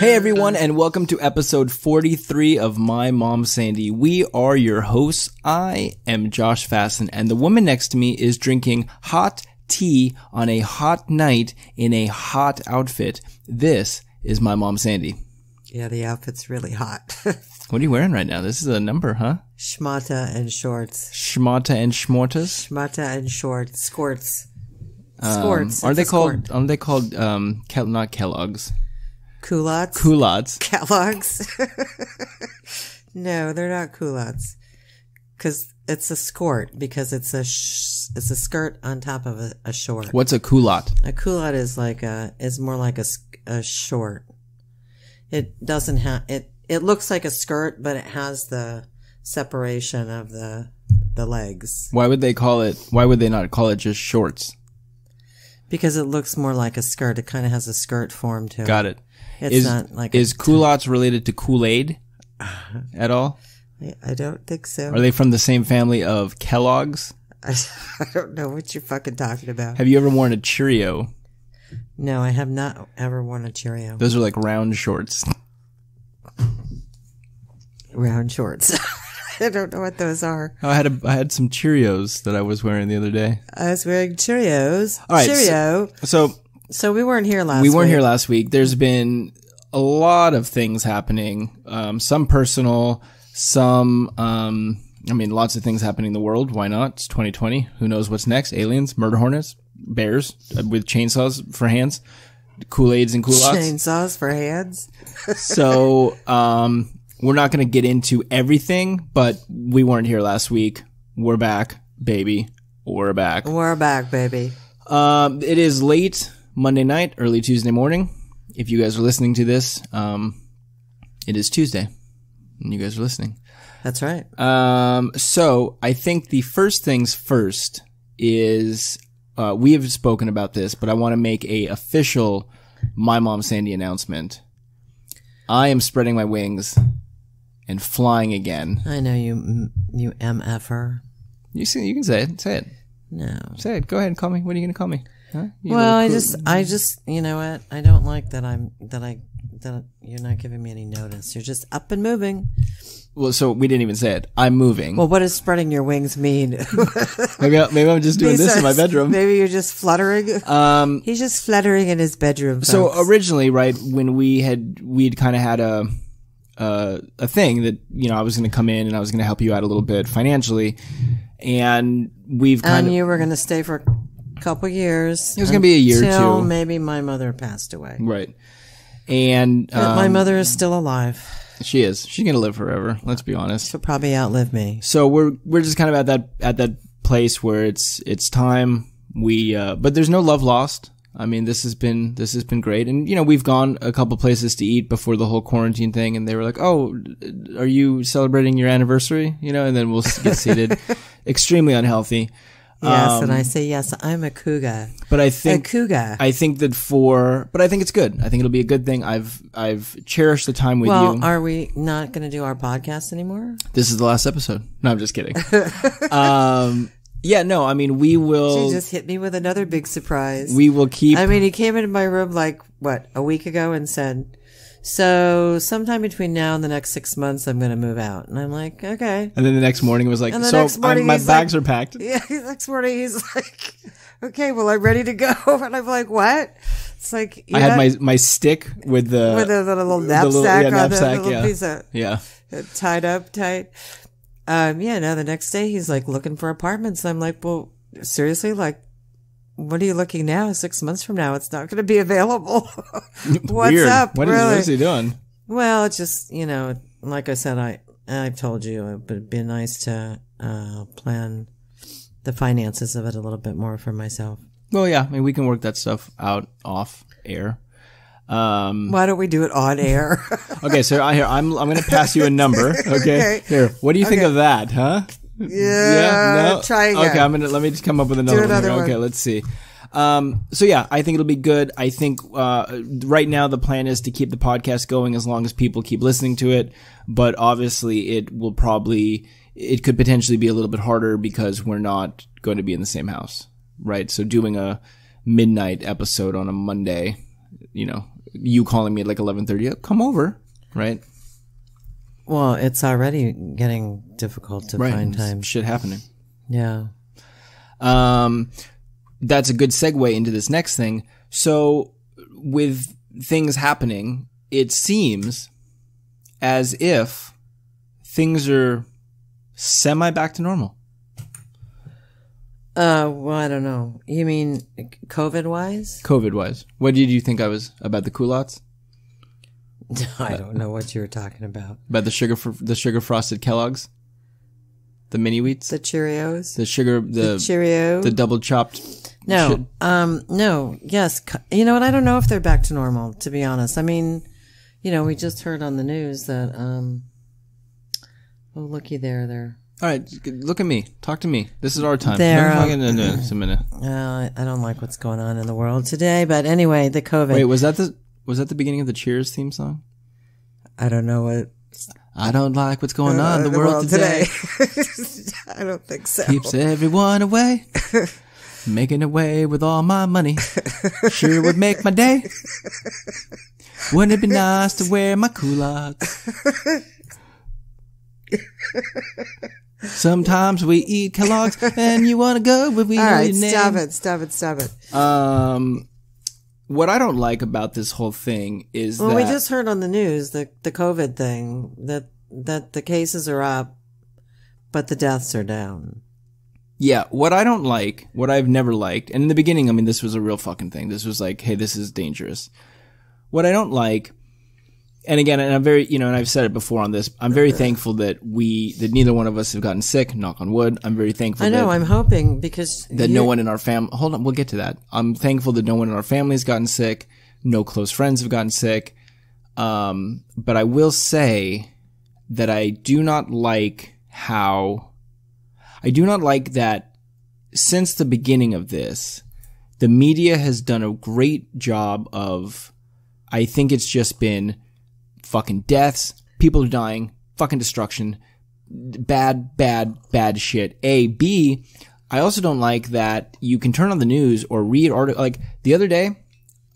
Hey everyone, and welcome to episode 43 of My Mom Sandy. We are your hosts. I am Josh Fasten, and the woman next to me is drinking hot tea on a hot night in a hot outfit. This is My Mom Sandy. Yeah, the outfit's really hot. What are you wearing right now? This is a number, huh? Schmata and shorts. Schmata and schmortas? Schmata and shorts. Skorts. Skorts. Aren't they called not Kellogg's? Culottes? Culottes. Kellogg's? No, they're not culottes. Because it's a skort, because it's a skirt on top of a short. What's a culotte? A culotte is more like a short. It doesn't have, it looks like a skirt, but it has the separation of the legs. Why would they not call it just shorts? Because it looks more like a skirt. It kind of has a skirt form to it. Got it. It's not like is culottes related to Kool-Aid at all? I don't think so. Are they from the same family of Kellogg's? I don't know what you're fucking talking about. Have you ever worn a Cheerio? No, I have not ever worn a Cheerio. Those are like round shorts. Round shorts. I don't know what those are. I had some Cheerios that I was wearing the other day. I was wearing Cheerios. All right, Cheerio. So we weren't here last week. We weren't here last week. There's been a lot of things happening. Some personal, some, lots of things happening in the world. Why not? It's 2020. Who knows what's next? Aliens, murder hornets, bears with chainsaws for hands, Kool-Aids and culottes. Chainsaws for hands. So, we're not going to get into everything, but we weren't here last week. We're back, baby. We're back. We're back, baby. It is late Monday night, early Tuesday morning. If you guys are listening to this, it is Tuesday, and you guys are listening. That's right. So I think the first things first is, we have spoken about this, but I want to make a official My Mom Sandy announcement. I am spreading my wings and flying again. I know you MFer. You can say it. Say it. No. Say it. Go ahead and call me. What are you going to call me? Huh? Well, I just, you know what? I don't like that you're not giving me any notice. You're just up and moving. Well, so we didn't even say it. I'm moving. Well, what does spreading your wings mean? maybe I'm just doing this in my bedroom. Maybe you're just fluttering. He's just fluttering in his bedroom. Folks. So originally, right, when we'd kind of had a thing that, I was going to come in and I was going to help you out a little bit financially, and you were going to stay for a couple years. It was going to be a year or two. Maybe my mother passed away. Right. And my mother is still alive. She is. She's going to live forever. Let's be honest. She'll probably outlive me. So we're just kind of at that place where it's time. But there's no love lost. I mean, this has been great. And, we've gone a couple places to eat before the whole quarantine thing. And they were like, "Oh, are you celebrating your anniversary?" And then we'll get seated. Extremely unhealthy. Yes. And I say, yes, I'm a cougar. But I think but I think it's good. I think it'll be a good thing. I've cherished the time with you. Well, are we not going to do our podcast anymore? This is the last episode. No, I'm just kidding. Yeah, no, I mean, we will. She just hit me with another big surprise. We will keep. I mean, he came into my room a week ago and said, "So sometime between now and the next 6 months, I'm going to move out." And I'm like, "Okay." And then the next morning it was like, "So my bags are packed." Yeah, the next morning he's like, "Okay, well, I'm ready to go." And I'm like, "What?" It's like I had my stick with the little knapsack on the little yeah. piece of tied up tight. No, the next day he's like looking for apartments. I'm like, well, seriously, what are you looking now? 6 months from now, it's not going to be available. What's Weird. up? What is he doing? Well, it's just, like I said, I've told you it would be nice to, plan the finances of it a little bit more for myself. Well, yeah, I mean, we can work that stuff out off air. Why don't we do it on air? Okay, so I'm going to pass you a number. Okay. Here, what do you think of that, huh? Yeah. No? Try again. Okay, let me just come up with another one. Okay, let's see. So yeah, I think it'll be good. I think, right now the plan is to keep the podcast going as long as people keep listening to it. But obviously it could potentially be a little bit harder because we're not going to be in the same house, right? So doing a midnight episode on a Monday, you calling me at like 11:30, come over, right? Well, it's already getting difficult to find time. Shit happening. Yeah. That's a good segue into this next thing. So with things happening, it seems as if things are semi back to normal. Well, I don't know. You mean COVID-wise? COVID-wise. What did you think I was about the culottes? I don't know what you were talking about. About the sugar frosted Kellogg's? The mini wheats? The Cheerios? The Cheerio? The double chopped No. shit? No. Yes. You know what? I don't know if they're back to normal, to be honest. I mean, we just heard on the news that, oh, looky there. They're... All right, look at me. Talk to me. This is our time. Just a minute. I don't like what's going on in the world today, but anyway, the COVID. Wait, was that the beginning of the Cheers theme song? I don't know what. I don't like what's going on in the world today. I don't think so. Keeps everyone away. Making away with all my money. Sure would make my day. Wouldn't it be nice to wear my culottes? Sometimes we eat Kellogg's and you want to go, but we all know right, your name. Stop it. What I don't like about this whole thing is that we just heard on the news the COVID thing that the cases are up, but the deaths are down. Yeah, what I don't like, what I've never liked, and in the beginning, I mean, this was a real fucking thing. This was like, hey, this is dangerous. What I don't like, and again, and I'm very, and I've said it before on this, I'm very thankful that neither one of us have gotten sick, knock on wood. I'm very thankful. I know, I'm hoping because that no one in our family, hold on, we'll get to that. I'm thankful that no one in our family has gotten sick. No close friends have gotten sick. But I will say that I do not like that since the beginning of this, the media has done a great job of, I think it's just been fucking deaths, people are dying, fucking destruction, bad shit. A. B, I also don't like that you can turn on the news or read articles. Like the other day,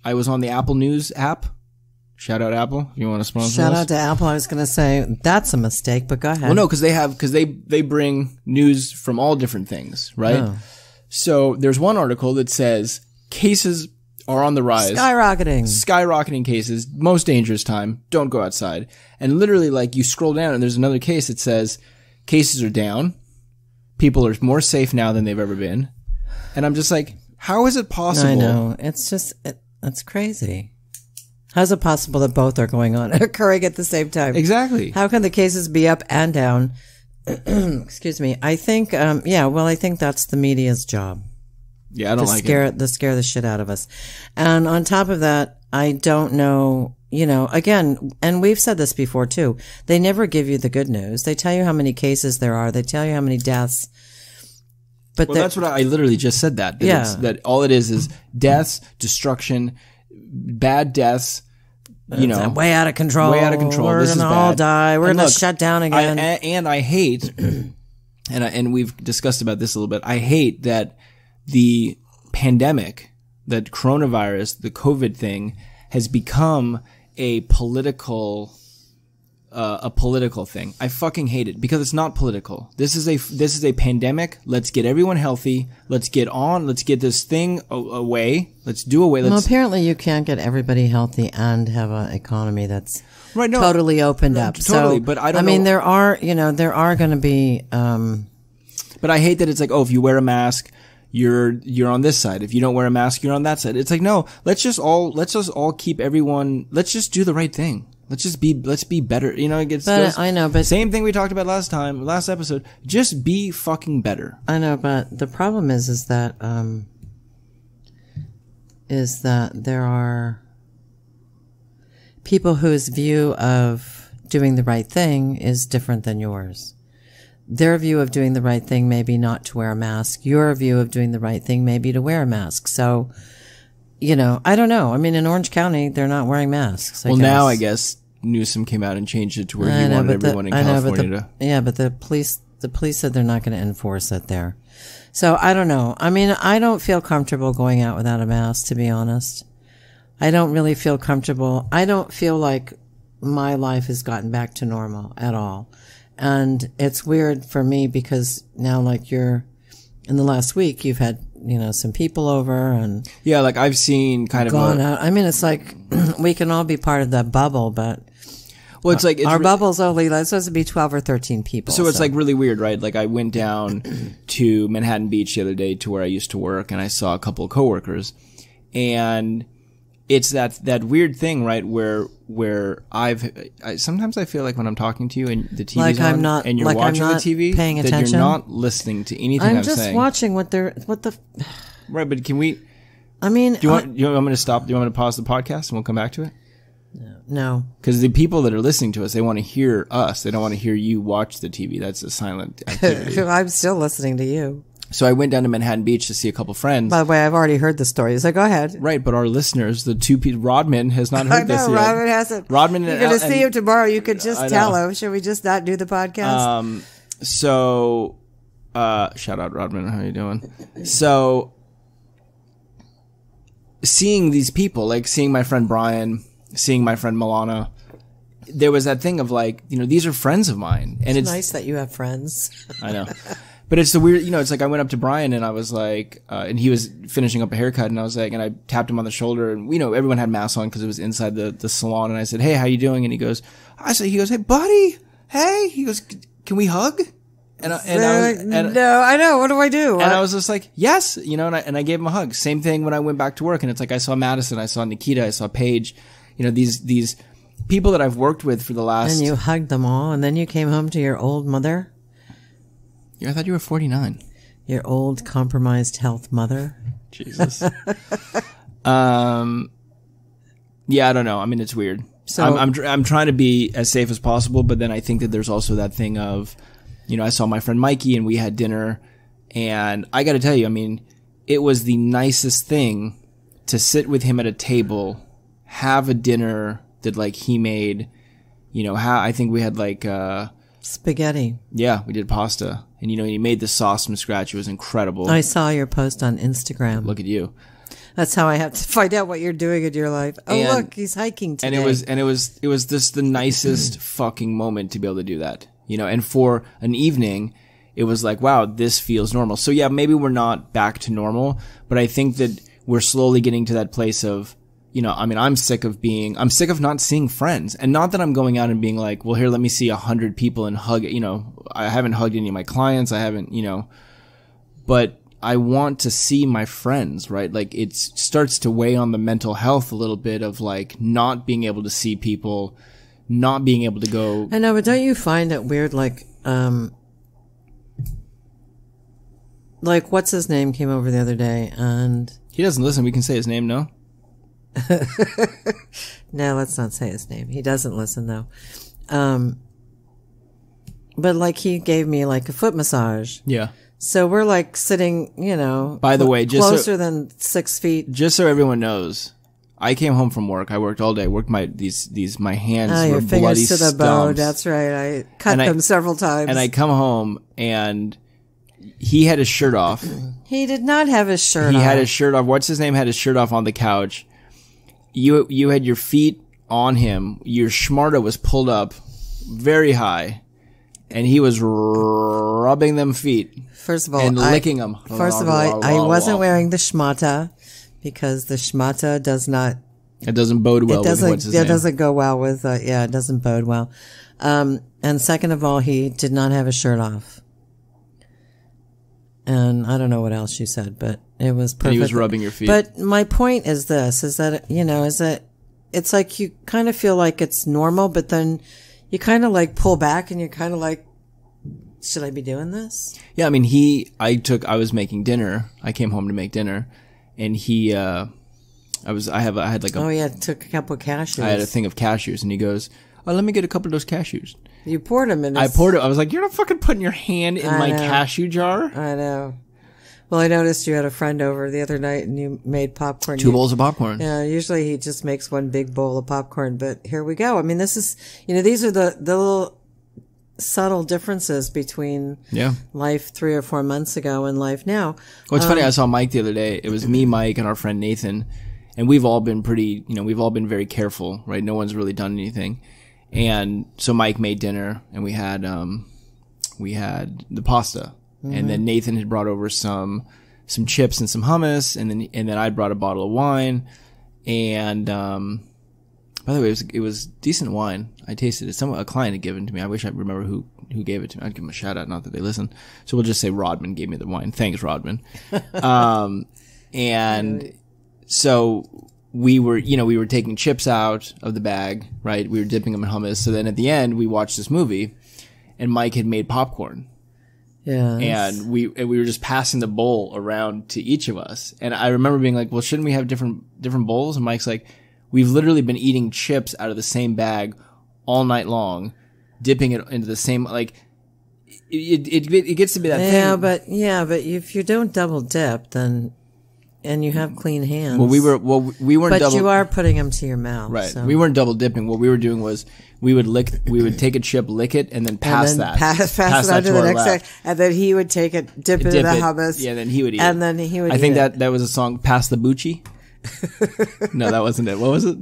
I was on the Apple News app. Shout out Apple. You want to sponsor us? Shout out to Apple. I was going to say that's a mistake, but go ahead. Well, no, because they bring news from all different things, right? Oh. So there's one article that says cases are on the rise. Skyrocketing cases. Most dangerous time. Don't go outside. And literally, like, you scroll down and there's another case that says cases are down. People are more safe now than they've ever been. And I'm just like, how is it possible? I know. It's just, it's crazy. How's it possible that both are going on, occurring at the same time? Exactly. How can the cases be up and down? Excuse me. I think, I think that's the media's job. Yeah, I don't like it. To scare the shit out of us. And on top of that, I don't know, again, and we've said this before too, they never give you the good news. They tell you how many cases there are. They tell you how many deaths. But that's what I literally just said that. That all it is deaths, destruction, bad deaths, way out of control. We're going to all die. We're going to shut down again. And I hate, and we've discussed about this a little bit, I hate that the pandemic, that coronavirus, the COVID thing, has become a political thing. I fucking hate it because it's not political. This is a pandemic. Let's get everyone healthy. Let's get this thing away. Let's do away. Well, apparently you can't get everybody healthy and have an economy that's totally opened up. Totally, so, but I don't know. I mean, there are going to be, but I hate that it's like, oh, if you wear a mask, you're on this side. If you don't wear a mask, you're on that side. It's like, no, let's just all keep everyone, let's just do the right thing. Let's be better. I know, but same thing we talked about last episode. Just be fucking better. I know, but the problem is that there are people whose view of doing the right thing is different than yours. Their view of doing the right thing may be not to wear a mask. Your view of doing the right thing may be to wear a mask. So, I don't know. I mean, in Orange County, they're not wearing masks. Now I guess Newsom came out and changed it to where he wanted everyone in California to. Yeah, but the police said they're not going to enforce it there. So I don't know. I mean, I don't feel comfortable going out without a mask, to be honest. I don't really feel comfortable. I don't feel like my life has gotten back to normal at all. And it's weird for me because now, like, in the last week, you've had, some people over and. Yeah, like I've seen kind of gone out. I mean, it's like we can all be part of that bubble, but. Well, it's like our bubble's only supposed to be 12 or 13 people. So it's like really weird, right? Like I went down to Manhattan Beach the other day to where I used to work, and I saw a couple of coworkers, and it's that weird thing, right? Where sometimes I feel like when I'm talking to you and the TV's like on and you're watching the TV, paying that attention. you're not listening to anything I'm saying. I'm just watching what the. Right, but can we? I mean, do you want me to stop? Do you want me to pause the podcast and we'll come back to it? No. Because the people that are listening to us, they want to hear us. They don't want to hear you watch the TV. That's a silent activity. I'm still listening to you. So I went down to Manhattan Beach to see a couple friends. By the way, I've already heard the story, so go ahead. Right, but our listeners, the two people, Rodman has not heard this yet. Rodman hasn't. Rodman, you're going to see him tomorrow. You could just tell him. Should we just not do the podcast? Shout out Rodman. How you doing? So, seeing these people, like seeing my friend Brian, seeing my friend Milana, there was that thing of like, these are friends of mine. And it's nice that you have friends. I know. But it's the weird, it's like I went up to Brian and I was like, and he was finishing up a haircut and I was like, and I tapped him on the shoulder and, everyone had masks on because it was inside the salon. And I said, hey, how you doing? And he goes, he goes, hey, buddy. Hey, he goes, can we hug? No, I know. What do I do? And I was just like, yes, and I gave him a hug. Same thing when I went back to work. And it's like, I saw Madison, I saw Nikita, I saw Paige, these people that I've worked with for the last. And you hugged them all. And then you came home to your old mother. Yeah, I thought you were 49. Your old compromised health mother. Jesus. Yeah, I don't know. I mean, it's weird. So I'm trying to be as safe as possible, but then I think that there's also that thing of, I saw my friend Mikey and we had dinner, and I got to tell you, I mean, it was the nicest thing to sit with him at a table, have a dinner that like he made, I think we had like spaghetti. Yeah, we did pasta. And, he made the sauce from scratch. It was incredible. I saw your post on Instagram. Look at you. That's how I have to find out what you're doing in your life. Oh, and, look, he's hiking today. And it was just the nicest fucking moment to be able to do that. And for an evening, it was like, wow, this feels normal. So yeah, maybe we're not back to normal, but I think that we're slowly getting to that place of, I'm sick of not seeing friends. And not that I'm going out and being like, well, here, let me see 100 people and hug, I haven't hugged any of my clients. I haven't, but I want to see my friends, right? Like it starts to weigh on the mental health a little bit of like not being able to see people, not being able to go. I know, but don't you find it weird? Like what's his name came over the other day and. He doesn't listen. We can say his name, no? No, let's not say his name. He doesn't listen though. But like he gave me like a foot massage. Yeah. So we're like sitting, by the way, just closer than 6 feet. Just so everyone knows, I came home from work. I worked all day. Worked my hands were your bloody fingers to the bone. stumps. That's right. I cut them several times. And I come home and he had his shirt off. He did not have his shirt off. He had his shirt off. What's his name? Had his shirt off on the couch. You had your feet on him. Your schmarta was pulled up very high, and he was rubbing them feet. First of all, and licking them. First of all, I wasn't wearing the schmata because the schmata does not. It doesn't bode well. It doesn't go well with. It doesn't bode well. And second of all, he did not have his shirt off. And I don't know what else you said, but it was perfect. And he was rubbing your feet. But my point is this, is that it's like you kind of feel like it's normal, but then you kind of like pull back and you're kind of like, should I be doing this? Yeah, I mean, I was making dinner. I came home to make dinner and I had like took a couple of cashews. I had a thing of cashews and he goes, oh, let me get a couple of those cashews. You poured them in. I poured it. I was like, you're not fucking putting your hand in my cashew jar. I know. Well, I noticed you had a friend over the other night and you made popcorn. 2 bowls of popcorn. Yeah, usually he just makes one big bowl of popcorn, but here we go. I mean, this is, these are the little subtle differences between life 3 or 4 months ago and life now. Well, it's funny. I saw Mike the other day. It was me, Mike, and our friend Nathan. And we've all been we've all been very careful, right? No one's really done anything. And so Mike made dinner, and we had the pasta. And then Nathan had brought over some chips and some hummus, and then I brought a bottle of wine. And by the way, it was decent wine. I tasted it. A client had given it to me. I wish I remember who gave it to me. I'd give them a shout out, not that they listen. So we'll just say Rodman gave me the wine. Thanks, Rodman. And so we were taking chips out of the bag, right? We were dipping them in hummus. So then at the end, we watched this movie, and Mike had made popcorn. Yeah. And we were just passing the bowl around to each of us. And I remember being like, well, shouldn't we have different bowls? And Mike's like, we've literally been eating chips out of the same bag all night long, dipping it into the same, like, it gets to be that thing. But if you don't double dip, then, and you have clean hands. We weren't but you are putting them to your mouth. Right. So. We weren't double dipping. What we were doing was we would take a chip, lick it, and then pass and then that. Pass it on to the next guy. And then he would take it, dip it in the hummus. Yeah, then he would eat and then he would I think that was a song, Pass the Bucci. No, that wasn't it. What was it?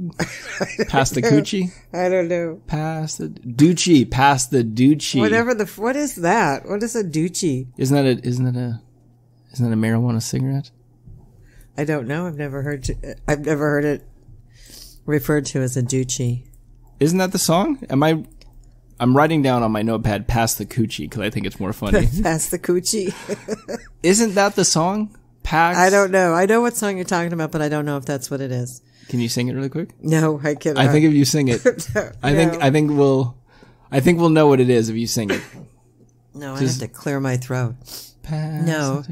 Pass the coochie? I don't know. Pass the Dutchie. Pass the Dutchie. What is that? What is a Dutchie? Isn't that a marijuana cigarette? I don't know. I've never heard it referred to as a Dutchie. Isn't that the song? I'm writing down on my notepad, Pass the Coochie, because I think it's more funny. Pass the Coochie. Isn't that the song? Pass? I don't know. I know what song you're talking about, but I don't know if that's what it is. Can you sing it really quick? No, I cannot. I think if you sing it, I think we'll know what it is if you sing it. No, I have to clear my throat. Pass no,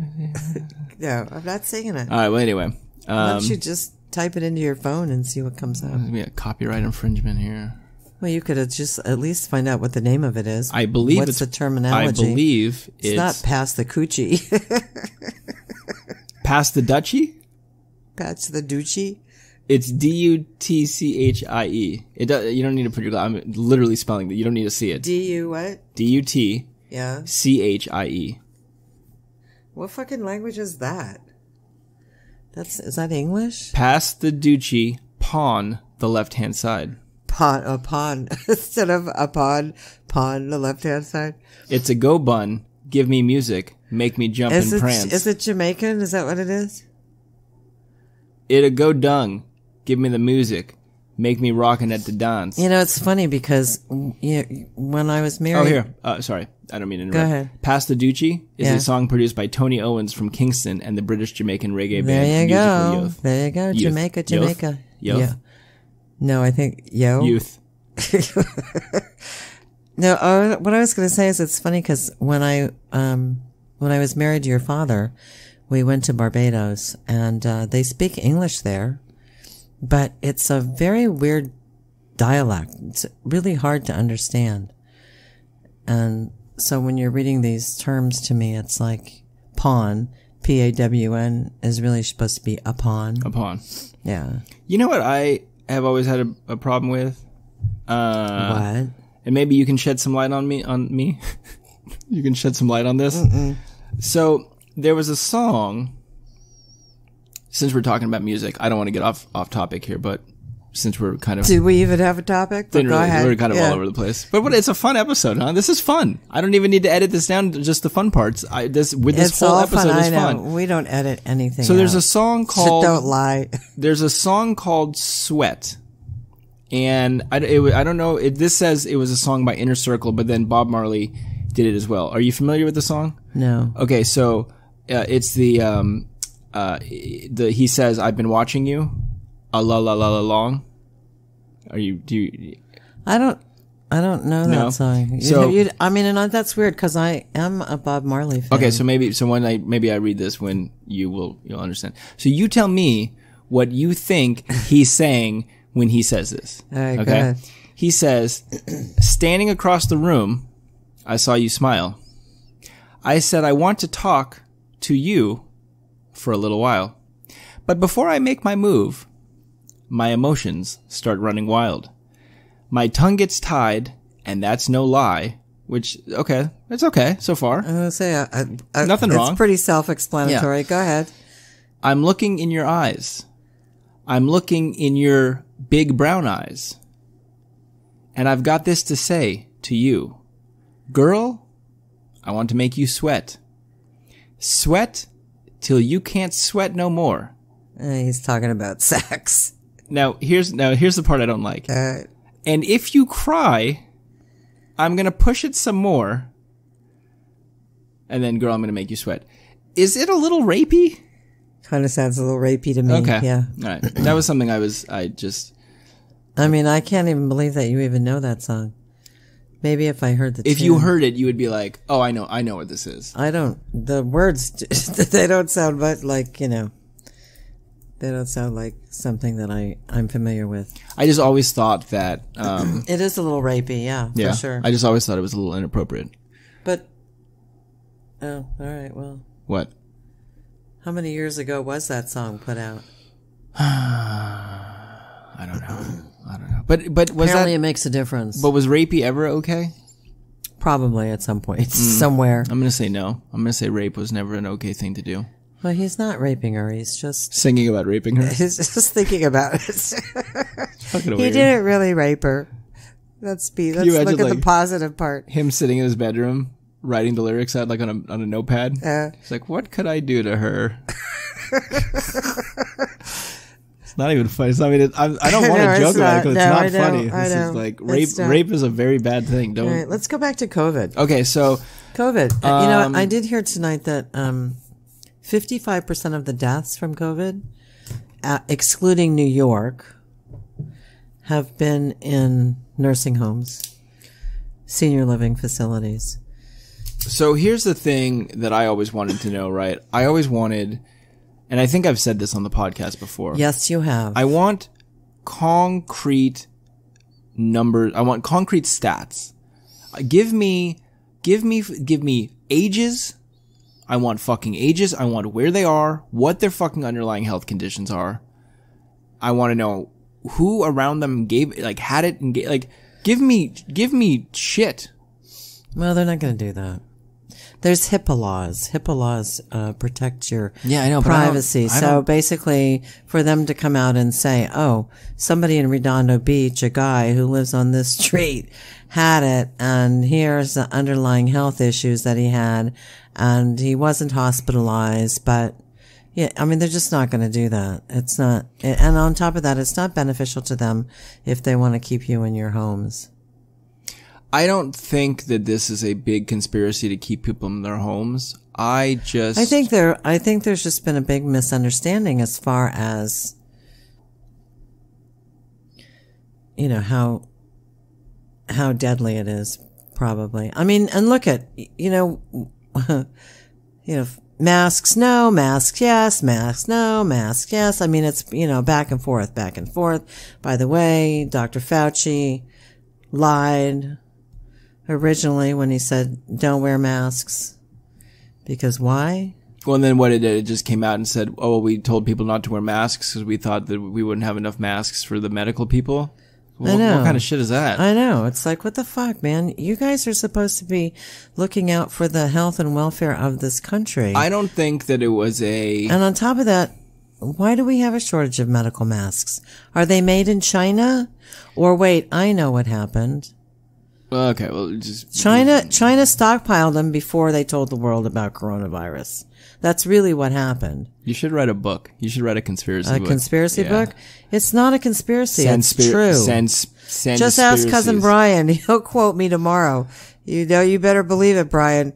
I'm not singing it. All right. Well, anyway, why don't you just type it into your phone and see what comes up? There's gonna be a copyright infringement here. Well, you could just at least find out what the name of it is. I believe what's the terminology. I believe it's not Pass the Coochie. Pass the Dutchie? Pass the Dutchie? It's Dutchie. You don't need to put your I'm literally spelling that. You don't need to see it. D-U what? D-U-T. Yeah. C-H-I-E. What fucking language is that? Is that English? Pass the Dutchie, pawn the left-hand side. Pawn. Instead of pawn the left-hand side. It's a go bun. Give me music. Make me jump and prance. Is it Jamaican? Is that what it is? It a go dung. Give me the music. Make me rockin' at the dance. You know, it's funny because when I was married... Oh, here. Sorry. I don't mean to interrupt. Go ahead. Pass the Dutchie is a song produced by Tony Owens from Kingston and the British Jamaican reggae band Musical Youth. There you go. Youth. Jamaica. Youth? Yeah. No, I think Youth. No, what I was going to say is it's funny because when I was married to your father, we went to Barbados and they speak English there, but it's a very weird dialect. It's really hard to understand. And so when you're reading these terms to me, it's like pawn, P-A-W-N, is really supposed to be upon. Upon. Yeah. You know what I have always had a problem with? What? And maybe you can shed some light on me. You can shed some light on this. Mm-mm. So there was a song. Since we're talking about music, I don't want to get off topic here, but since we're kind of... Do we even have a topic? Go ahead. We're kind of all over the place. But it's a fun episode, huh? This is fun. I don't even need to edit this down to just the fun parts. This whole episode is fun. We don't edit anything. So there's a song called... Don't lie. There's a song called Sweat. And I don't know. This says it was a song by Inner Circle, but then Bob Marley did it as well. Are you familiar with the song? No. Okay, so it's the he says, "I've been watching you, a la la la la long." Do you? I don't know that song. That's weird because I am a Bob Marley fan. Okay, so maybe I read this when you'll understand. So you tell me what you think he's saying when he says this. All right, okay? Go ahead. He says, "Standing across the room, I saw you smile. I said, I want to talk to you for a little while. But before I make my move, my emotions start running wild. My tongue gets tied, and that's no lie." Which, okay, it's okay so far. I was going to say, nothing wrong. It's pretty self-explanatory. Yeah. Go ahead. "I'm looking in your eyes. I'm looking in your big brown eyes. And I've got this to say to you. Girl, I want to make you sweat. Sweat till you can't sweat no more. He's talking about sex. Now here's the part I don't like. And if you cry, I'm going to push it some more. And then, girl, I'm going to make you sweat. Is it a little rapey? Kind of sounds a little rapey to me. Okay. Yeah. All right. That was something I mean, I can't even believe that you even know that song. Maybe if I heard the If tune. you heard it, you would be like, oh, I know what this is. I don't, the words, they don't sound much like, they don't sound like something that I'm familiar with. I just always thought that, it is a little rapey, yeah, for sure. I just always thought it was a little inappropriate. But, oh, alright, well. What? How many years ago was that song put out? I don't know. But was Apparently that, it makes a difference. but was rapey ever okay? Probably at some point, somewhere. I'm going to say no. I'm going to say rape was never an okay thing to do. Well, he's not raping her, he's just... Singing about raping her? He's just thinking about it. Fucking He weird. didn't really rape her. Let's you look imagine, at the like, positive part. Him sitting in his bedroom, writing the lyrics out like on a notepad. He's like, what could I do to her? It's not even funny. It's not, I mean, I don't want to joke about it because it's not funny. This is like rape is a very bad thing. Don't. All right, let's go back to COVID. Okay, so COVID. I did hear tonight that 55% of the deaths from COVID, excluding New York, have been in nursing homes, senior living facilities. So here's the thing that I always wanted to know, right? I always wanted, and I think I've said this on the podcast before. Yes, you have. I want concrete numbers. I want concrete stats. Give me ages. I want fucking ages. I want where they are, what their fucking underlying health conditions are. I want to know who around them had it and give me shit. Well, they're not going to do that. There's HIPAA laws. HIPAA laws protect your privacy. So basically, for them to come out and say, oh, somebody in Redondo Beach, a guy who lives on this street, had it, and here's the underlying health issues that he had, and he wasn't hospitalized, but yeah, I mean, they're just not going to do that. It's not, and on top of that, it's not beneficial to them if they want to keep you in your homes. I don't think that this is a big conspiracy to keep people in their homes. I think there's just been a big misunderstanding as far as, how deadly it is, probably. I mean, and look at, masks no, masks yes, masks no, masks yes. I mean, it's, back and forth, back and forth. By the way, Dr. Fauci lied originally when he said don't wear masks. Because why? Well, and then what it did, it just came out and said, oh, well, we told people not to wear masks because we thought that we wouldn't have enough masks for the medical people. Well, I know. What kind of shit is that? I know. It's like, what the fuck, man? You guys are supposed to be looking out for the health and welfare of this country. I don't think that it was And on top of that, why do we have a shortage of medical masks? Are they made in China? Or wait, I know what happened. Okay, well, just... China stockpiled them before they told the world about coronavirus. That's really what happened. You should write a book. You should write a conspiracy book. A conspiracy book? It's not a conspiracy. It's true. Just ask Cousin Brian. He'll quote me tomorrow. You better believe it, Brian.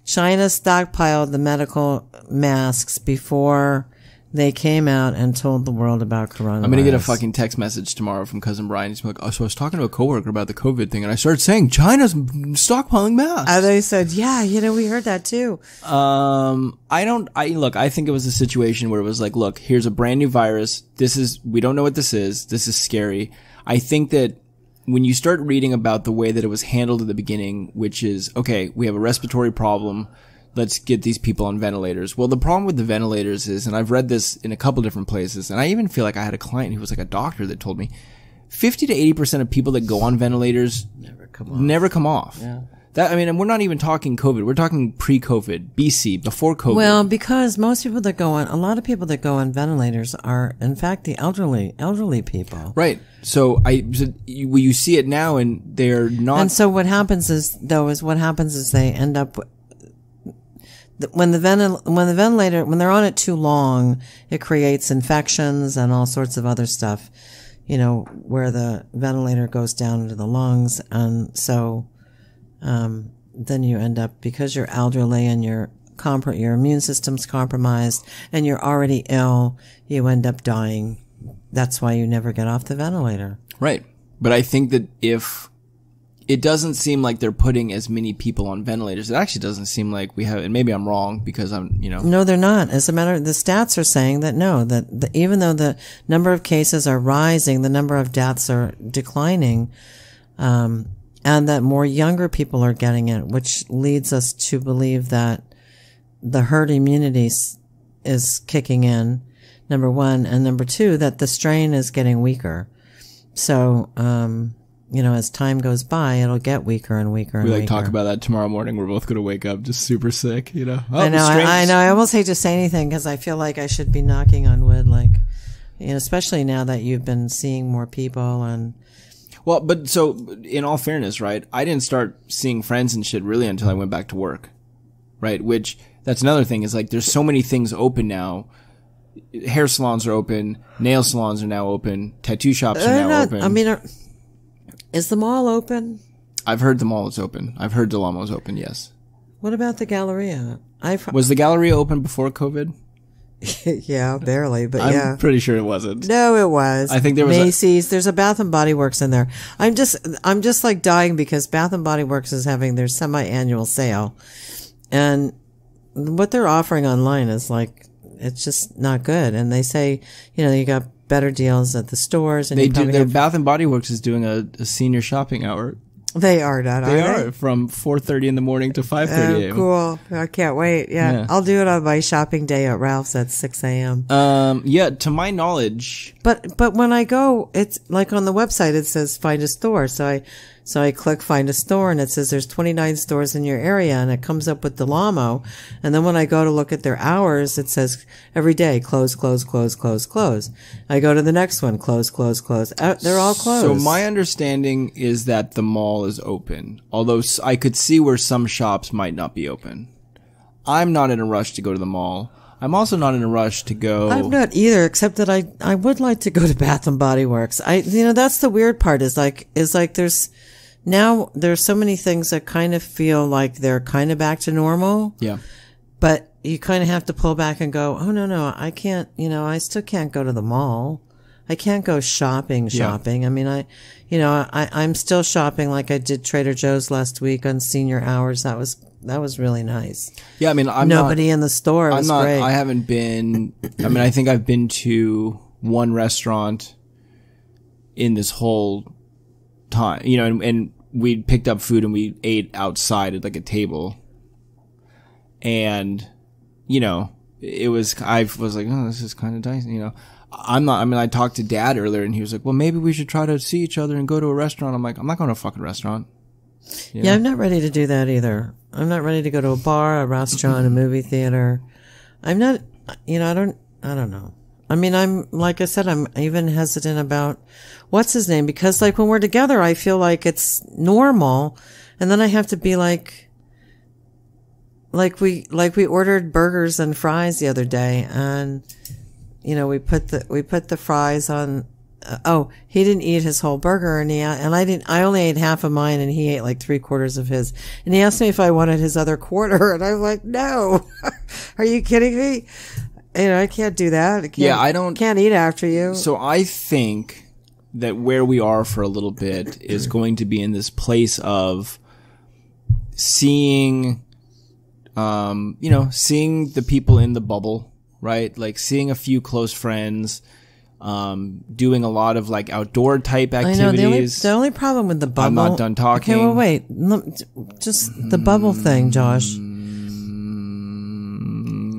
China stockpiled the medical masks before they came out and told the world about coronavirus. I'm going to get a fucking text message tomorrow from Cousin Brian. He's like, oh, so I was talking to a coworker about the COVID thing, and I started saying China's stockpiling masks. And they said, yeah, we heard that too. I think it was a situation where it was like, look, here's a brand new virus. We don't know what this is. This is scary. I think that when you start reading about the way that it was handled at the beginning, which is, okay, we have a respiratory problem. Let's get these people on ventilators. Well, the problem with the ventilators is, and I've read this in a couple different places, and I even feel like I had a client who was like a doctor that told me 50 to 80% of people that go on ventilators never come off. Yeah. I mean, and we're not even talking COVID. We're talking pre-COVID, BC, before COVID. Well, because most people that go on, a lot of people that go on ventilators are, in fact, the elderly people. Right. So you see it now, and they're not. And so what happens is they end up when they're on it too long, it creates infections and all sorts of other stuff. You know, where the ventilator goes down into the lungs, and so. Then you end up, because you're elderly and your immune system's compromised and you're already ill, you end up dying. That's why you never get off the ventilator. Right. But I think that if it doesn't seem like they're putting as many people on ventilators, it actually doesn't seem like we have, and maybe I'm wrong because No, they're not. As a matter of, the stats are saying that no, even though the number of cases are rising, the number of deaths are declining, and that more younger people are getting it, which leads us to believe that the herd immunity is kicking in, number one, and number two, that the strain is getting weaker. So, as time goes by, it'll get weaker and weaker and weaker. We talk about that tomorrow morning. We're both going to wake up just super sick, Oh, I know. I almost hate to say anything because I feel like I should be knocking on wood, especially now that you've been seeing more people and. Well, but so in all fairness, right? I didn't start seeing friends and shit really until I went back to work, right? Which that's another thing is there's so many things open now. Hair salons are open, nail salons are now open, tattoo shops are now open. I mean, is the mall open? I've heard the mall is open. I've heard Del Amo's open. Yes. What about the Galleria? Was the Galleria open before COVID? Yeah, barely, but yeah. I'm pretty sure it wasn't. No, it was. I think there was Macy's. There's a Bath and Body Works in there. I'm just like dying because Bath and Body Works is having their semi-annual sale, and what they're offering online is it's just not good. And they say, you got better deals at the stores, and their Bath and Body Works is doing a senior shopping hour. They are not. They are from 4:30 in the morning to 5:30 a.m. Cool! I can't wait. Yeah, I'll do it on my shopping day at Ralph's at 6 a.m. Yeah, to my knowledge. But when I go, it's like on the website it says find a store. So I click find a store, and it says there's 29 stores in your area, and it comes up with Del Amo. And then when I go to look at their hours, it says every day close, close, close, close, close. I go to the next one, close, close, close. They're all closed. So my understanding is that the mall is open, although I could see where some shops might not be open. I'm not in a rush to go to the mall. I'm also not in a rush to go. I'm not either, except that I would like to go to Bath and Body Works. That's the weird part is there's so many things that kind of feel like they're kind of back to normal. Yeah. But you kind of have to pull back and go, oh, no, I can't, I still can't go to the mall. I can't go shopping. Yeah. I mean, I'm still shopping like I did Trader Joe's last week on senior hours. That was really nice. Yeah. I mean, nobody in the store. It was great. I haven't been, I think I've been to one restaurant in this whole time, and we picked up food and we ate outside at a table, and I was like, oh, this is kind of dicey, I talked to Dad earlier and he was like, well, maybe we should try to see each other and go to a restaurant. I'm like, I'm not going to a fucking restaurant. Yeah, I'm not ready to do that either. I'm not ready to go to a bar, a restaurant, a movie theater. I'm not, I don't know. I mean, I'm even hesitant about what's his name, because when we're together, I feel like it's normal. And then I have to be like we ordered burgers and fries the other day, and, we put the fries on, he didn't eat his whole burger, and I only ate half of mine, and he ate 3/4 of his. And he asked me if I wanted his other quarter, and I was like, no, are you kidding me? I can't do that. Can't eat after you. So I think that where we are for a little bit is going to be in this place of seeing, seeing the people in the bubble, right? Seeing a few close friends, doing a lot of outdoor type activities. The only problem with the bubble. I'm not done talking. Okay, well, wait. Just the bubble thing, Josh.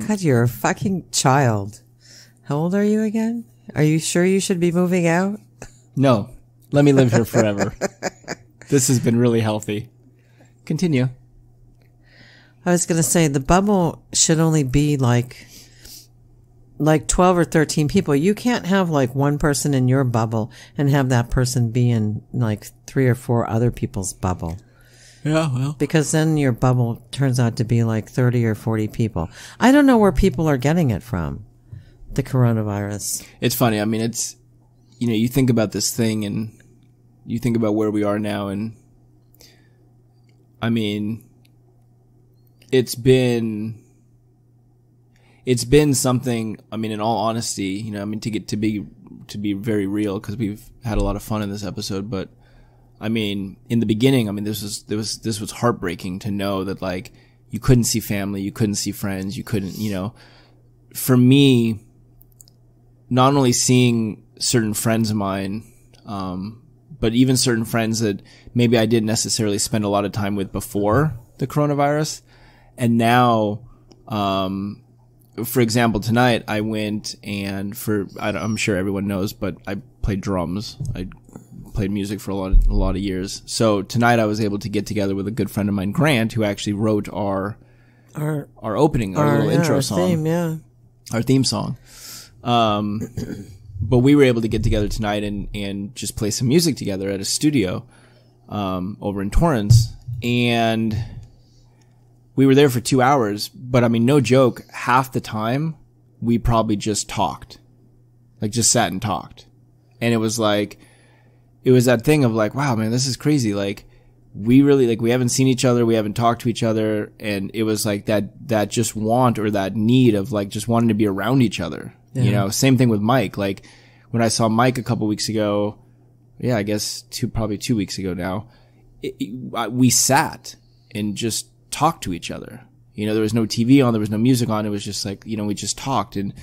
God, you're a fucking child. How old are you again? Are you sure you should be moving out? No. Let me live here forever. This has been really healthy. continue. I was going to say the bubble should only be like 12 or 13 people. You can't have like one person in your bubble and have that person be in like 3 or 4 other people's bubble. Yeah, well. Because then your bubble turns out to be like 30 or 40 people. I don't know where people are getting it from, the coronavirus. It's funny. I mean, it's, you know, you think about this thing and you think about where we are now, and I mean, it's been something, I mean, in all honesty, you know, I mean, to be very real, because we've had a lot of fun in this episode, but I mean, in the beginning, I mean, this was heartbreaking to know that, like, you couldn't see family, you couldn't see friends, you couldn't, you know, for me, not only seeing certain friends of mine, but even certain friends that maybe I didn't necessarily spend a lot of time with before the coronavirus. And now, for example, tonight I went and I'm sure everyone knows, but I played drums. I played music for a lot of years. So tonight I was able to get together with a good friend of mine, Grant, who actually wrote our opening, our little intro song, our theme song. But we were able to get together tonight and just play some music together at a studio, over in Torrance. And we were there for 2 hours, but I mean, no joke, half the time we probably just talked, like just sat and talked. And it was like, it was that thing of like, wow, man, this is crazy. Like, we really, like, we haven't seen each other. We haven't talked to each other. And it was like that just want, or that need of like just wanting to be around each other. Yeah. You know, same thing with Mike. Like, when I saw Mike a couple weeks ago, I guess probably 2 weeks ago now, we sat and just talked to each other. You know, there was no TV on, there was no music on. It was just like, you know, we just talked. And,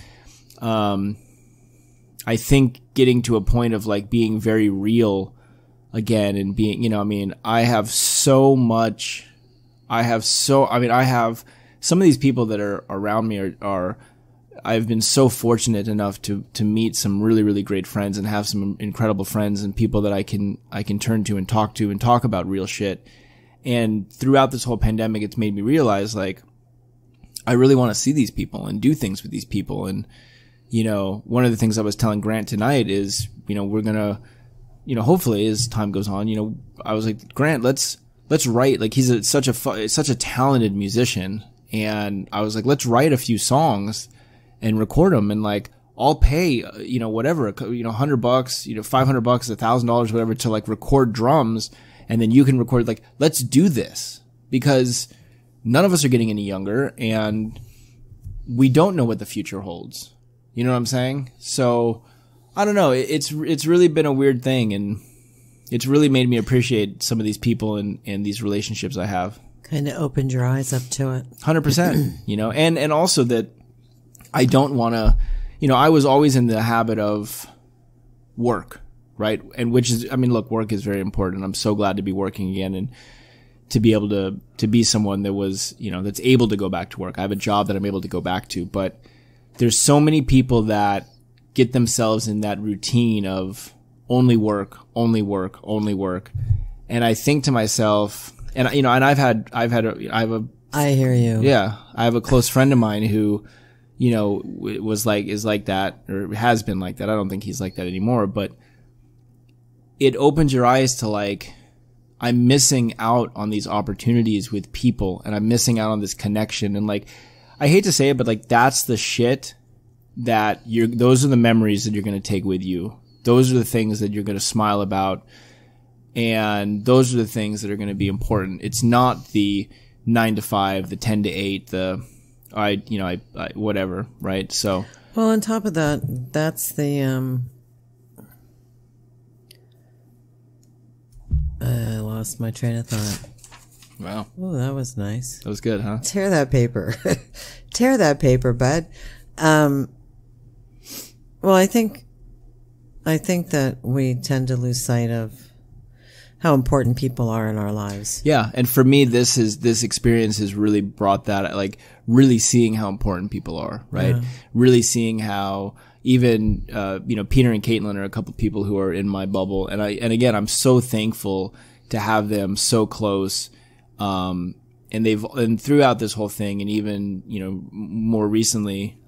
I think getting to a point of like being very real again and being, you know, I mean, I have some of these people that are around me are I've been so fortunate enough to meet some really, really great friends and have some incredible friends and people that I can turn to and talk about real shit. And throughout this whole pandemic, it's made me realize, like, I really want to see these people and do things with these people. And, you know, one of the things I was telling Grant tonight is, you know, we're gonna, you know, hopefully as time goes on, you know, I was like, Grant, let's write. Like, he's such a talented musician. And I was like, let's write a few songs and record them, and like, I'll pay, you know, whatever, you know, $100, you know, $500, $1,000, whatever, to like record drums. And then you can record, like, let's do this, because none of us are getting any younger and we don't know what the future holds. You know what I'm saying? So I don't know. It's really been a weird thing, and it's really made me appreciate some of these people and these relationships I have. Kind of opened your eyes up to it. 100%, you know, and also that I don't want to, you know, I was always in the habit of work, right? And which is, I mean, look, work is very important. I'm so glad to be working again and to be able to be someone that was, you know, that's able to go back to work. I have a job that I'm able to go back to, but there's so many people that get themselves in that routine of only work, only work, only work. And I think to myself, and, you know, and I hear you. Yeah. I have a close friend of mine who, you know, is like that, or has been like that. I don't think he's like that anymore, but it opens your eyes to, like, I'm missing out on these opportunities with people, and I'm missing out on this connection. And like, I hate to say it, but like, that's the shit that those are the memories that you're going to take with you. Those are the things that you're going to smile about. And those are the things that are going to be important. It's not the 9 to 5, the 10 to 8, I whatever, right? So, well, on top of that, that's the, I lost my train of thought. Wow. Oh, that was nice. That was good, huh? Tear that paper. Tear that paper, bud. Well, I think that we tend to lose sight of how important people are in our lives. Yeah. And for me, this experience has really brought that, like, really seeing how important people are, right? Yeah. Really seeing how even, you know, Peter and Caitlin are a couple of people who are in my bubble. And again, I'm so thankful to have them so close. And throughout this whole thing, and even, more recently,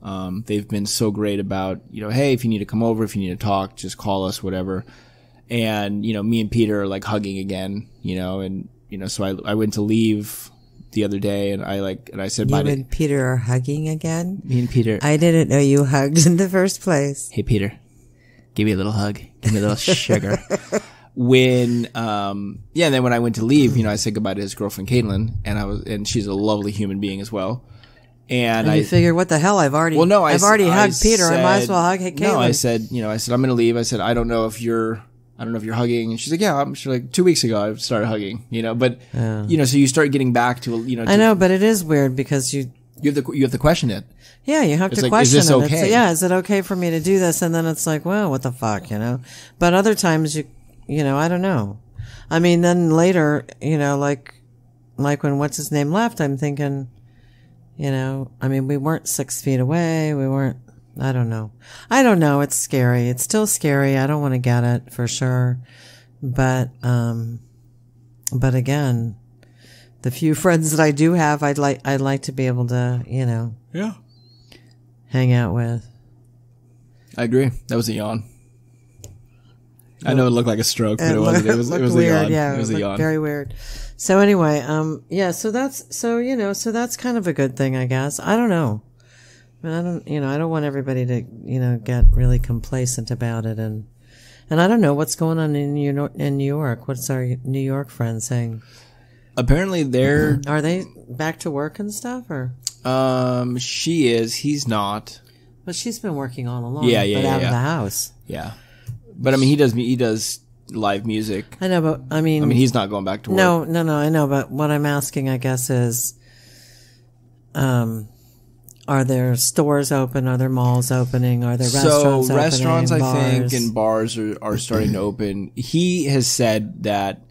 they've been so great about, hey, if you need to come over, if you need to talk, just call us, whatever. And, me and Peter are like hugging again, and, so I went to leave the other day, and I said, you and Peter are hugging again? Me and Peter. I didn't know you hugged in the first place. Hey, Peter, give me a little hug. Give me a little sugar. And then when I went to leave, I said goodbye to his girlfriend, Caitlin, and she's a lovely human being as well. And you figured, what the hell? I've already hugged Peter. I might as well hug Caitlin. No, I said, I'm going to leave. I said, I don't know if you're hugging. And she's like, yeah, she's like, 2 weeks ago I started hugging, but, so you start getting back to, I know, but it is weird because you have to question it. Yeah, you have to question is this it. okay? Is it okay for me to do this? And then it's like, well, what the fuck, But other times I don't know. I mean, then later, like when what's his name left, I'm thinking, I mean, we weren't 6 feet away. We weren't, I don't know. It's scary. It's still scary. I don't want to get it for sure. But again, the few friends that I do have, I'd like to be able to, hang out with. I agree. That was a yawn. I know it looked like a stroke, but it wasn't. It was weird. A yawn. Yeah, it was a yawn. Very weird. So anyway, so that's kind of a good thing, I guess. I don't know. I don't want everybody to, get really complacent about it, and I don't know what's going on in New York. What's our New York friend saying? Apparently, are they back to work and stuff, or? She is. He's not. But she's been working all along. Yeah, but out of the house. Yeah. But I mean, he does live music. I know, but I mean, he's not going back to work. No, I know, but what I'm asking, I guess, is, are there stores open? Are there malls opening? Are there restaurants opening? So restaurants, I bars? think, and bars are starting to open. He has said that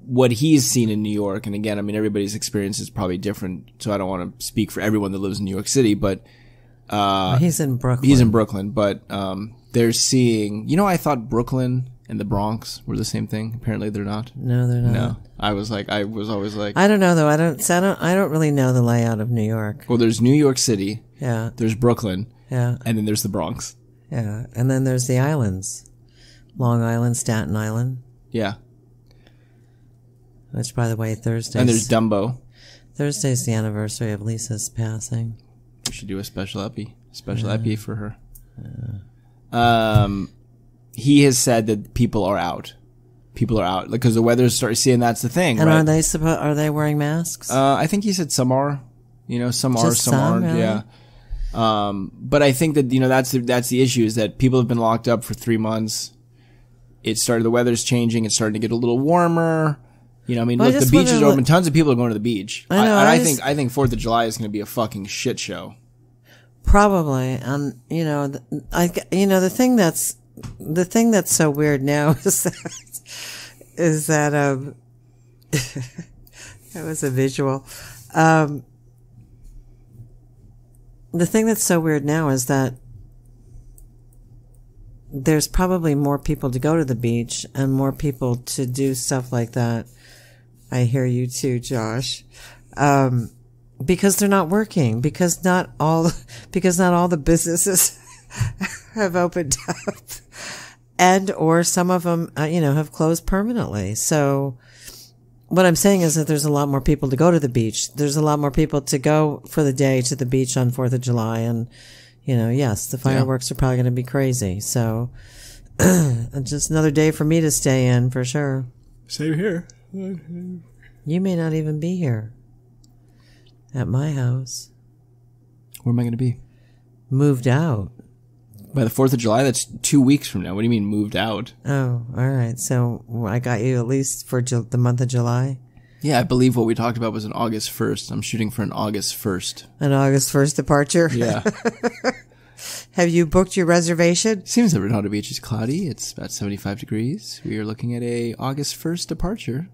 what he's seen in New York, and again, I mean, everybody's experience is probably different, so I don't want to speak for everyone that lives in New York City, but he's in Brooklyn. He's in Brooklyn, but they're seeing, I thought Brooklyn and the Bronx were the same thing. Apparently they're not. No, they're not. No. I was always like, I don't know though. I don't really know the layout of New York. Well, there's New York City. Yeah. There's Brooklyn. Yeah. And then there's the Bronx. Yeah. And then there's the islands. Long Island, Staten Island. Yeah. Which, by the way, Thursday. And there's Dumbo. Thursday's the anniversary of Lisa's passing. We should do a special epi for her. He has said that people are out because the weather's starting. Seeing that's the thing. And right? are they wearing masks? I think he said some are. Some are, some aren't. Really? Yeah. But I think that that's the issue is that people have been locked up for 3 months. The weather's changing. It's starting to get a little warmer. Look, the beaches are open. Tons of people are going to the beach. I know. I think 4th of July is going to be a fucking shit show. Probably. The thing that's so weird now is that that was a visual. The thing that's so weird now is that there's probably more people to go to the beach and more people to do stuff like that. I hear you too, Josh. Because they're not working, because not all the businesses have opened up, and or some of them, have closed permanently. So what I'm saying is that there's a lot more people to go to the beach. There's a lot more people to go for the day to the beach on 4th of July. And, yes, the fireworks are probably going to be crazy. So just another day for me to stay in for sure. Same here. You may not even be here at my house. Where am I going to be? Moved out. By the 4th of July? That's 2 weeks from now. What do you mean moved out? Oh, all right. So I got you at least for the month of July? Yeah, I believe what we talked about was an August 1st. I'm shooting for an August 1st. An August 1st departure? Yeah. Have you booked your reservation? Seems that Redondo Beach is cloudy. It's about 75 degrees. We are looking at a August 1st departure.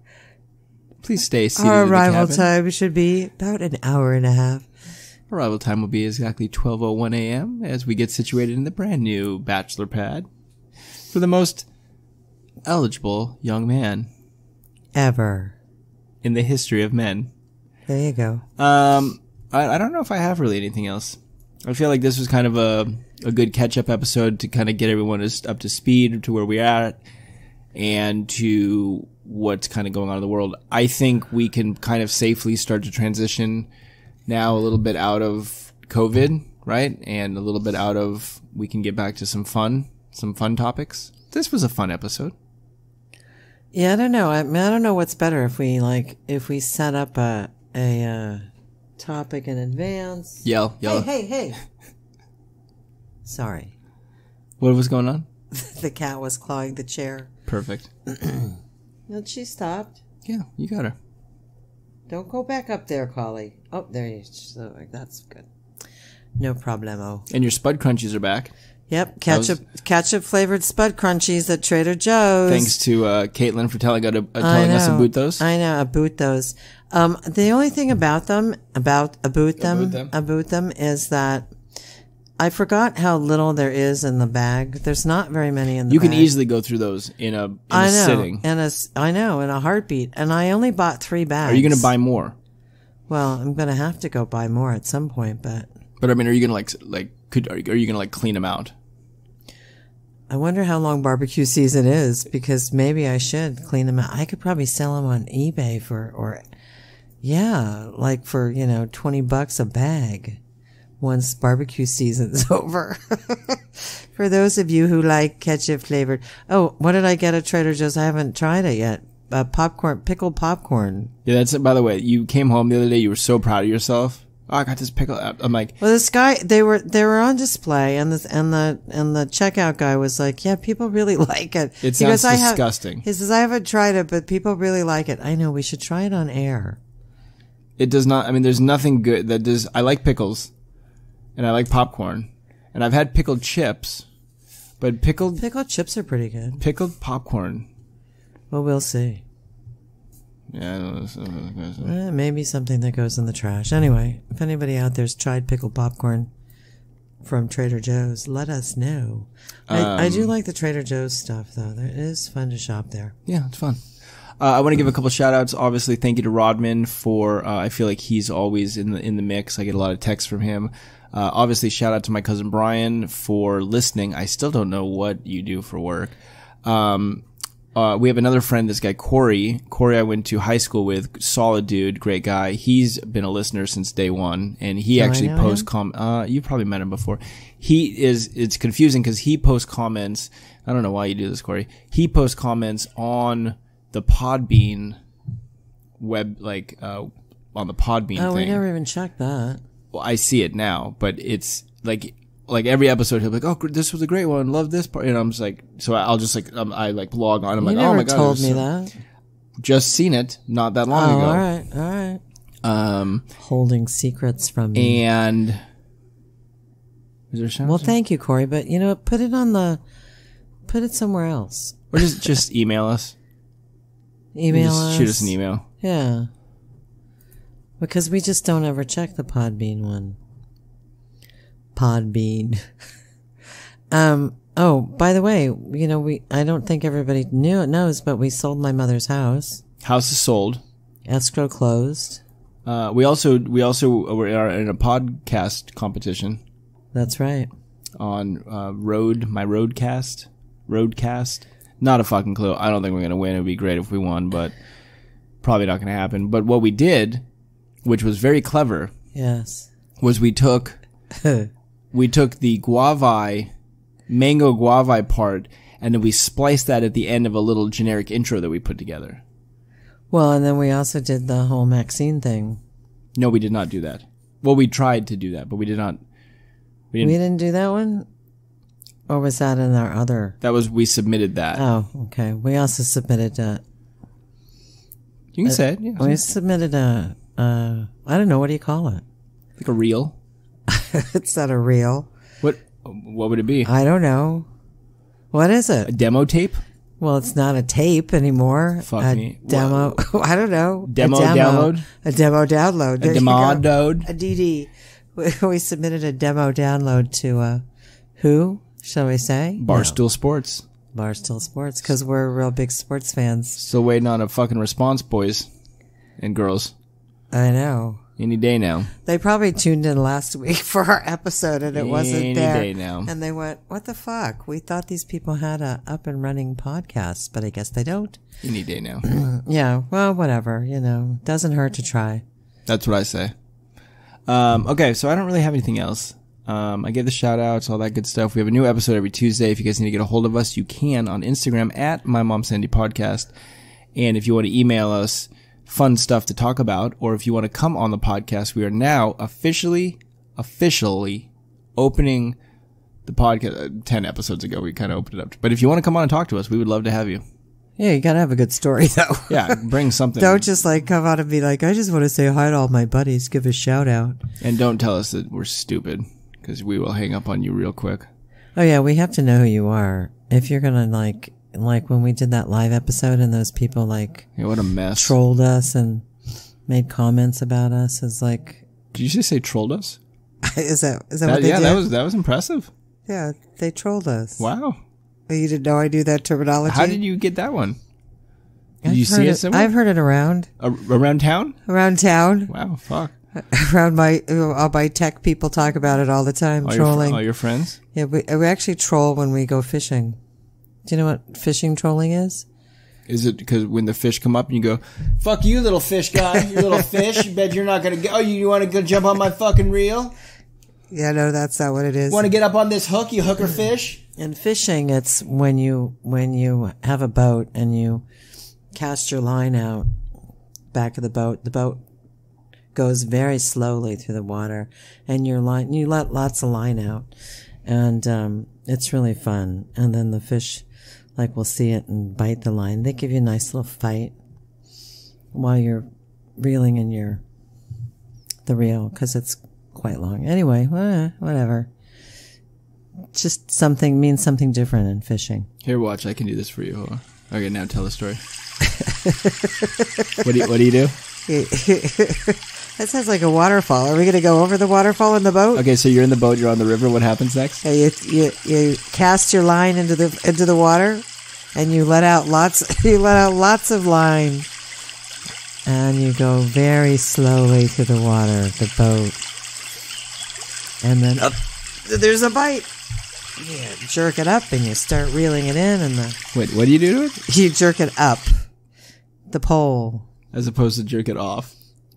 Please stay seated Our in the arrival cabin. time should be about an hour and a half. Arrival time will be exactly 12:01 a.m. as we get situated in the brand new bachelor pad for the most eligible young man ever. in the history of men. There you go. I don't know if I have really anything else. I feel like this was kind of a good catch-up episode to kind of get everyone up to speed to where we're at and to what's kind of going on in the world. I think we can kind of safely start to transition now a little bit out of COVID, right? And a little bit out of, we can get back to some fun topics. This was a fun episode. Yeah, I don't know. I don't know what's better if we set up a topic in advance. Yell. Hey. Sorry. What was going on? The cat was clawing the chair. Perfect. And she stopped. Yeah, you got her. Don't go back up there, Collie. Oh, there you so that's good. No problemo. And your Spud Crunchies are back. Yep, ketchup flavored Spud Crunchies at Trader Joe's. Thanks to Caitlin for telling us about those. I know, about those. The only thing about them is that I forgot how little there is in the bag. There's not very many in the bag. You can easily go through those in a sitting. I know, in a heartbeat. And I only bought 3 bags. Are you going to buy more? Well, I'm going to have to go buy more at some point, but I mean, are you going to are you going to clean them out? I wonder how long barbecue season is, because maybe I should clean them out. I could probably sell them on eBay for $20 a bag once barbecue season's over. For those of you who like ketchup flavored. Oh, what did I get at Trader Joe's? I haven't tried it yet. Pickled popcorn. Yeah, that's it. By the way, you came home the other day. You were so proud of yourself. Oh, I got this pickle. I'm like, well, this guy, they were on display, and the checkout guy was like, yeah, people really like it. It sounds disgusting. He says, I haven't tried it, but people really like it. I know, we should try it on air. It does not, I mean, there's nothing good that does, I like pickles, and I like popcorn, and I've had pickled chips, but pickled chips are pretty good. Pickled popcorn. Well, we'll see. Yeah, I don't know. Maybe something that goes in the trash. Anyway, if anybody out there's tried pickled popcorn from Trader Joe's, let us know. I do like the Trader Joe's stuff, though. It is fun to shop there. Yeah, it's fun. I want to give a couple shout outs. Obviously, thank you to Rodman for, I feel like he's always in the mix. I get a lot of texts from him. Obviously, shout out to my cousin Brian for listening. I still don't know what you do for work. We have another friend, this guy, Corey. Corey I went to high school with. Solid dude, great guy. He's been a listener since day one, and he actually posts you probably met him before. It's confusing because he posts comments. I don't know why you do this, Corey. He posts comments on the Podbean web, on the Podbean thing. Oh, we never even checked that. Well, I see it now, but it's like every episode he'll be like, oh, this was a great one, love this part, and I'm just like, so I'll just I log on, I'm like, oh my god, you never told me that. Just seen it not that long ago. All right. Holding secrets from me. And is there a shout? Well, thank you, Corey, but put it somewhere else, or just email us. Shoot us an email. Yeah, because we just don't ever check the Podbean one. Podbean. Oh, by the way, I don't think everybody knows, but we sold my mother's house. House is sold. Escrow closed. We also were in a podcast competition. That's right. On my Roadcast. Not a fucking clue. I don't think we're gonna win. It would be great if we won, but probably not gonna happen. But what we did, which was very clever, yes, was we took the mango guava part, and then we spliced that at the end of a little generic intro that we put together. Well, and then we also did the whole Maxine thing. No, we did not do that. Well, we tried to do that, but we did not. We didn't do that one? Or was that in our other? We submitted that. Oh, okay. We also submitted you can say it. Yeah, we submitted I don't know, what do you call it? Like a reel? It's not a reel. What would it be? I don't know. What is it? A demo tape? Well, it's not a tape anymore. Fuck me. Demo. I don't know. Download? A demo download. A demo download? A DD. We submitted a demo download to who? Shall we say? Barstool Sports. Barstool Sports, because we're real big sports fans. Still waiting on a fucking response, boys. and girls. I know. Any day now. They probably tuned in last week for our episode and it wasn't there. Any day now. And they went, what the fuck? We thought these people had a up and running podcast, but I guess they don't. Any day now. Yeah, well, whatever, doesn't hurt to try. That's what I say. Okay, so I don't really have anything else. I gave the shout outs, all that good stuff. We have a new episode every Tuesday. If you guys need to get a hold of us, you can on Instagram at My Mom Sandy Podcast. And if you want to email us fun stuff to talk about, or if you want to come on the podcast, we are now officially opening the podcast. 10 episodes ago, we kind of opened it up. But if you want to come on and talk to us, we would love to have you. Yeah, you gotta have a good story though. Yeah, bring something. Don't just come out and be like, I just want to say hi to all my buddies, give a shout out. And don't tell us that we're stupid, because we will hang up on you real quick. Oh yeah, we have to know who you are. If you're gonna like when we did that live episode and those people yeah, what a mess, trolled us and made comments about us, is like. Did you just say trolled us? Is that what they did? Yeah, that was impressive. Yeah, they trolled us. Wow. You didn't know I do that terminology? How did you get that one? Did you see it somewhere? I've heard it around. Around town? Around town. Wow, fuck. Around all my tech people talk about it all the time, trolling. All your friends? Yeah, we actually troll when we go fishing. Do you know what fishing trolling is? Is it because when the fish come up and you go, fuck you, little fish guy, you little fish, you bet you're not going to go, you want to go jump on my fucking reel? Yeah, no, that's not what it is. Want to get up on this hook, you hooker fish? In fishing, it's when you have a boat and you cast your line out back of the boat. The boat goes very slowly through the water, and you let lots of line out, and it's really fun. And then the fish will see it and bite the line. They give you a nice little fight while you're reeling in the reel, because it's quite long. Anyway, whatever. Just means something different in fishing. Here, watch. I can do this for you. Hold on. Okay, now tell the story. What do you do? That sounds like a waterfall. Are we going to go over the waterfall in the boat? Okay, so you're in the boat. You're on the river. What happens next? You cast your line into the water, and you let out lots of line, and you go very slowly through the water, the boat, and then there's a bite. You jerk it up and you start reeling it in, and wait, what do you do to it? You jerk it up the pole as opposed to jerk it off.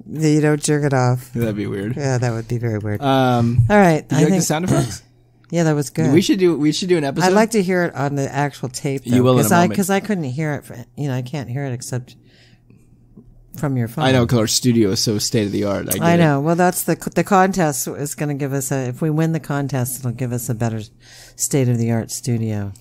You don't jerk it off. That'd be weird. Yeah, that would be very weird. All right. Do you like the sound effects? Yeah, that was good. We should do an episode. I'd like to hear it on the actual tape, though. You will in a moment. Because I couldn't hear it. I can't hear it except from your phone. I know, because our studio is so state of the art. I know. Well, that's the contest is going to give us if we win the contest, it'll give us a better state of the art studio.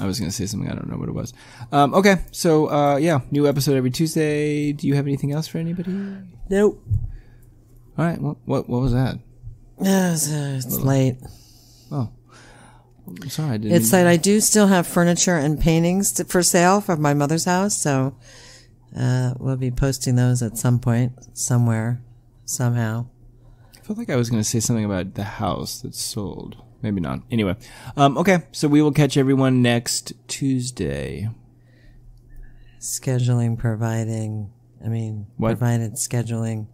I was going to say something. I don't know what it was. Okay. So, yeah, new episode every Tuesday. Do you have anything else for anybody? Nope. All right. Well, what was that? It's late. Oh. I'm sorry. It's late. I do still have furniture and paintings for sale from my mother's house. So, we'll be posting those at some point, somewhere, somehow. I felt like I was going to say something about the house that's sold. Maybe not. Anyway. Okay. So we will catch everyone next Tuesday. Scheduling, provided scheduling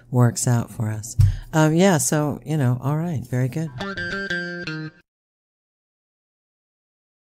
works out for us. Yeah. So, all right. Very good.